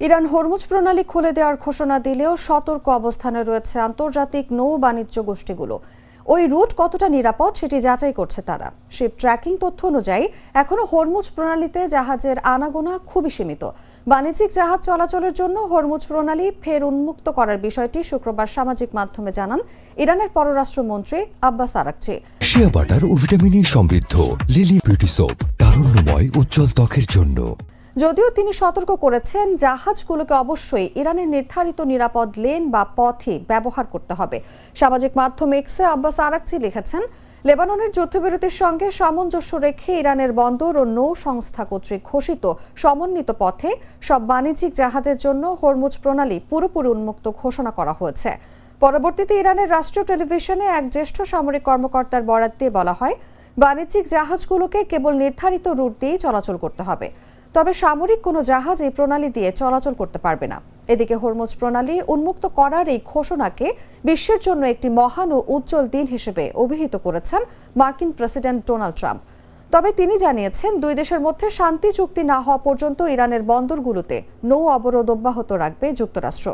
Iran Hormuz প্রণালী খুলে দেওয়ার ঘোষণা দিলেও সতর্ক অবস্থানে রয়েছে আন্তর্জাতিক নৌ বাণিজ্য গোষ্ঠীগুলো। ওই রুট কতটা নিরাপদ সেটি যাচাই করছে তারা। শিপ ট্র্যাকিং তথ্য অনুযায়ী এখনো হরমুজ প্রণালীতে জাহাজের আনাগোনা খুবই সীমিত। বাণিজ্যিক জাহাজ চলাচলের জন্য হরমুজ প্রণালী ফের উন্মুক্ত করার বিষয়টি শুক্রবার সামাজিক মাধ্যমে জানান ইরানের পররাষ্ট্রমন্ত্রী আব্বাস আরাকচি। শিয়া বাটার ও ভিটামিন ই সমৃদ্ধ লিলি বিউটি সোপ, তারুণ্যময় উজ্জ্বল ত্বকের জন্য। যদিও তিনি সতর্ক করেছেন, জাহাজগুলোকে অবশ্যই ইরানের নির্ধারিত নিরাপদ লেন বা পথে ব্যবহার করতে হবে। সামাজিক মাধ্যম এক্সে আব্বাস আরাকচি লিখেছেন, লেবাননের যুদ্ধবিরতির সঙ্গে সামঞ্জস্য রেখে ইরানের বন্দর ও নৌ সংস্থা কর্তৃক ঘোষিত সমন্বিত পথে সব বাণিজ্যিক জাহাজের জন্য হরমুজ প্রণালী পুরোপুরি উন্মুক্ত ঘোষণা করা হয়েছে। পরবর্তীতে ইরানের রাষ্ট্রীয় টেলিভিশনে এক জ্যেষ্ঠ সামরিক কর্মকর্তার বরাত দিয়ে বলা হয়, বাণিজ্যিক জাহাজগুলোকে কেবল নির্ধারিত রুট দিয়েই চলাচল করতে হবে, তবে সামরিক কোনো জাহাজ এই প্রণালী দিয়ে চলাচল করতে পারবে না। এদিকে হরমুজ প্রণালী উন্মুক্ত করার এই ঘোষণাকে বিশ্বের জন্য একটি মহান ও উজ্জ্বল দিন হিসেবে অভিহিত করেছেন মার্কিন প্রেসিডেন্ট ডোনাল্ড ট্রাম্প। তবে তিনি জানিয়েছেন, দুই দেশের মধ্যে শান্তি চুক্তি না হওয়া পর্যন্ত ইরানের বন্দরগুলোতে নৌ অবরোধ অব্যাহত রাখবে যুক্তরাষ্ট্র।